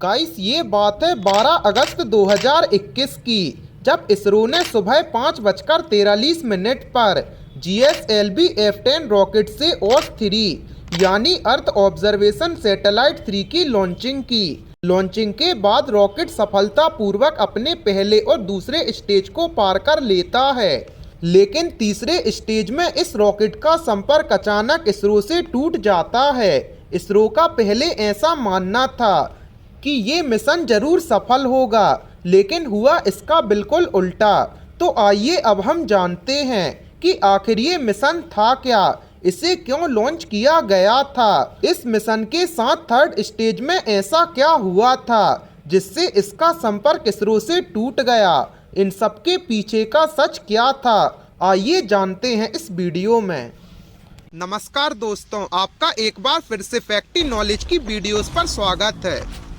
Guys ये बात है 12 अगस्त 2021 की, जब इसरो ने सुबह 5:43 पर GSLV F10 रॉकेट से OS-3 यानी अर्थ ऑब्जर्वेशन सैटेलाइट 3 की लॉन्चिंग की। लॉन्चिंग के बाद रॉकेट सफलतापूर्वक अपने पहले और दूसरे स्टेज को पार कर लेता है, लेकिन तीसरे स्टेज में इस रॉकेट का संपर्क अचानक इसरो से टूट जाता है। इसरो का पहले ऐसा मानना था कि ये मिशन जरूर सफल होगा, लेकिन हुआ इसका बिल्कुल उल्टा। तो आइए अब हम जानते हैं कि आखिर ये मिशन था क्या, इसे क्यों लॉन्च किया गया था, इस मिशन के साथ थर्ड स्टेज में ऐसा क्या हुआ था जिससे इसका संपर्क इसरो से टूट गया, इन सब के पीछे का सच क्या था, आइए जानते हैं इस वीडियो में। नमस्कार दोस्तों, आपका एक बार फिर से फैक्टी नॉलेज की वीडियोस पर स्वागत है।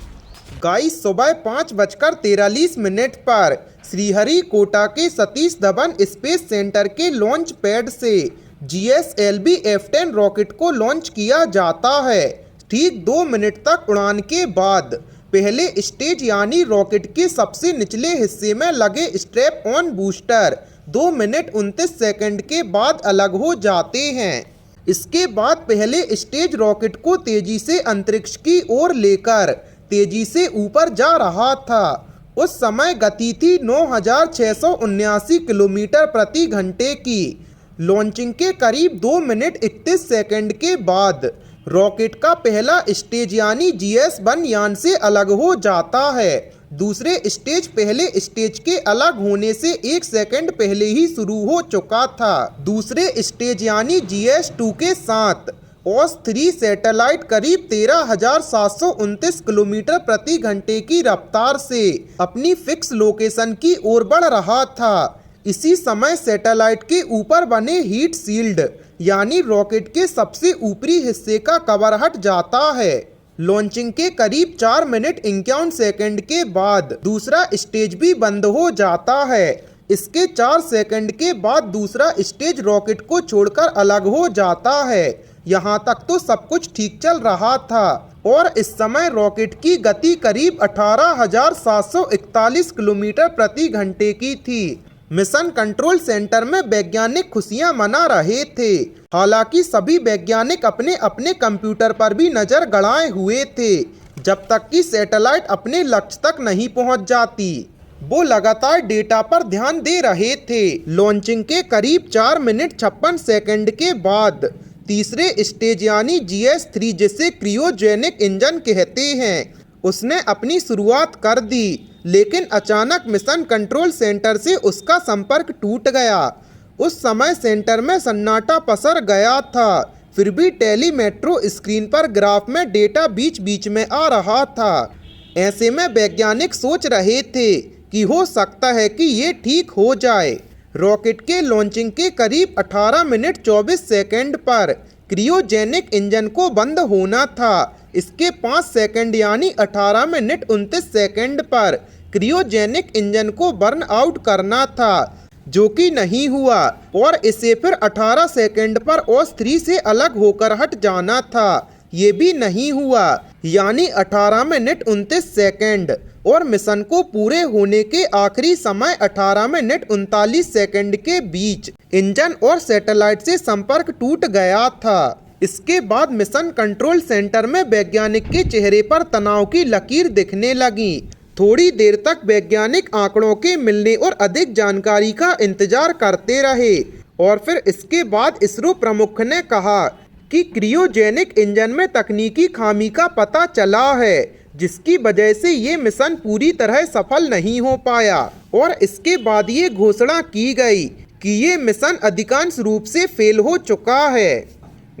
गाइस सुबह 5:43 पर श्रीहरिकोटा के सतीश धवन स्पेस सेंटर के लॉन्च पैड से GSLV F10 रॉकेट को लॉन्च किया जाता है। ठीक 2 मिनट तक उड़ान के बाद पहले स्टेज यानी रॉकेट के सबसे निचले हिस्से में लगे strap on booster 2 minute 29 second के बाद अलग हो जाते हैं। इसके बाद पहले स्टेज रॉकेट को तेजी से अंतरिक्ष की ओर लेकर तेजी से ऊपर जा रहा था। उस समय गति थी 9679 किलोमीटर प्रति घंटे की। लॉन्चिंग के करीब 2 मिनट 31 सेकंड के बाद रॉकेट का पहला स्टेज यानी GS1 यान से अलग हो जाता है। दूसरे स्टेज पहले स्टेज के अलग होने से 1 सेकंड पहले ही शुरू हो चुका था। दूसरे स्टेज यानी GS2 के साथ OS-3 सैटेलाइट करीब 13,729 किलोमीटर प्रति घंटे की रफ्तार से अपनी फिक्स लोकेशन की ओर बढ़ रहा था। इसी समय सैटेलाइट के ऊपर बने हीट शील्ड यानी रॉकेट के सबसे ऊपरी हिस्से का कवर हट जाता है। लॉन्चिंग के करीब 4 मिनट 51 सेकंड के बाद दूसरा स्टेज भी बंद हो जाता है। इसके 4 सेकंड के बाद दूसरा स्टेज रॉकेट को छोड़कर अलग हो जाता है। यहाँ तक तो सब कुछ ठीक चल रहा था और इस समय रॉकेट की गति करीब 18,741 किलोमीटर प्रति घंटे की थी। मिशन कंट्रोल सेंटर में वैज्ञानिक खुशियां मना रहे थे। हालांकि सभी वैज्ञानिक अपने अपने कंप्यूटर पर भी नजर गड़ाए हुए थे, जब तक कि सैटेलाइट अपने लक्ष्य तक नहीं पहुंच जाती। वो लगातार डेटा पर ध्यान दे रहे थे। लॉन्चिंग के करीब 4 मिनट 56 सेकंड के बाद तीसरे स्टेज यानी GS3, जिसे क्रियोजेनिक इंजन कहते हैं, उसने अपनी शुरुआत कर दी, लेकिन अचानक मिशन कंट्रोल सेंटर से उसका संपर्क टूट गया। उस समय सेंटर में सन्नाटा पसर गया था, फिर भी टेलीमेट्रो स्क्रीन पर ग्राफ में डेटा बीच बीच में आ रहा था। ऐसे में वैज्ञानिक सोच रहे थे कि हो सकता है कि ये ठीक हो जाए। रॉकेट के लॉन्चिंग के करीब 18 मिनट 24 सेकंड पर क्रियोजेनिक इंजन को बंद होना था। इसके 5 सेकंड यानी 18 मिनट 29 सेकंड पर क्रियोजेनिक इंजन को बर्न आउट करना था, जो कि नहीं हुआ, और इसे फिर 18 सेकंड पर OS-3 से अलग होकर हट जाना था, ये भी नहीं हुआ, यानी 18 मिनट 29 सेकंड। और मिशन को पूरे होने के आखिरी समय 18 मिनट 39 सेकंड के बीच इंजन और सैटेलाइट से संपर्क टूट गया था। इसके बाद मिशन कंट्रोल सेंटर में वैज्ञानिक के चेहरे पर तनाव की लकीर दिखने लगी। थोड़ी देर तक वैज्ञानिक आंकड़ों के मिलने और अधिक जानकारी का इंतजार करते रहे, और फिर इसके बाद इसरो प्रमुख ने कहा कि क्रियोजेनिक इंजन में तकनीकी खामी का पता चला है, जिसकी वजह से ये मिशन पूरी तरह सफल नहीं हो पाया। और इसके बाद ये घोषणा की गई कि ये मिशन अधिकांश रूप से फेल हो चुका है।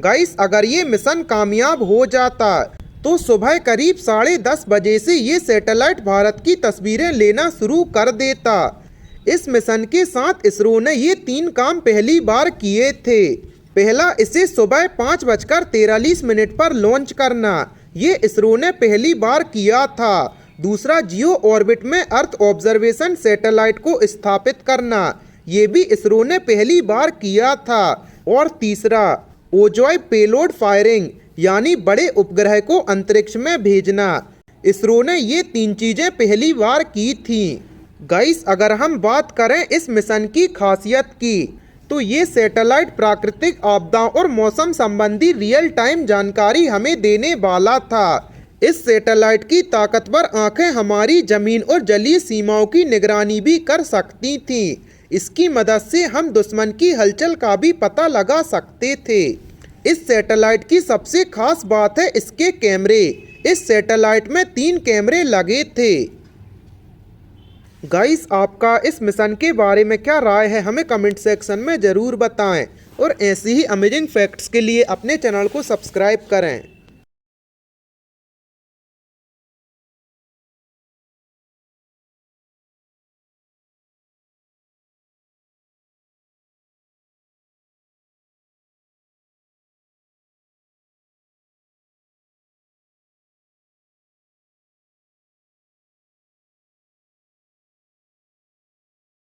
गाइस अगर ये मिशन कामयाब हो जाता तो सुबह करीब 10:30 बजे से ये सैटेलाइट भारत की तस्वीरें लेना शुरू कर देता। इस मिशन के साथ इसरो ने ये 3 काम पहली बार किए थे। पहला, इसे सुबह 5:43 पर लॉन्च करना, ये इसरो ने पहली बार किया था। दूसरा, जियो ऑर्बिट में अर्थ ऑब्जर्वेशन सैटेलाइट को स्थापित करना, ये भी इसरो ने पहली बार किया था। और तीसरा, ओजॉय पेलोड फायरिंग यानी बड़े उपग्रह को अंतरिक्ष में भेजना, इसरो ने ये 3 चीज़ें पहली बार की थी। गाइस, अगर हम बात करें इस मिशन की खासियत की, तो ये सैटेलाइट प्राकृतिक आपदाओं और मौसम संबंधी रियल टाइम जानकारी हमें देने वाला था। इस सैटेलाइट की ताकतवर आंखें हमारी जमीन और जलीय सीमाओं की निगरानी भी कर सकती थीं। इसकी मदद से हम दुश्मन की हलचल का भी पता लगा सकते थे। इस सैटेलाइट की सबसे खास बात है इसके कैमरे। इस सैटेलाइट में 3 कैमरे लगे थे। गाइस, आपका इस मिशन के बारे में क्या राय है, हमें कमेंट सेक्शन में ज़रूर बताएं और ऐसी ही अमेजिंग फैक्ट्स के लिए अपने चैनल को सब्सक्राइब करें।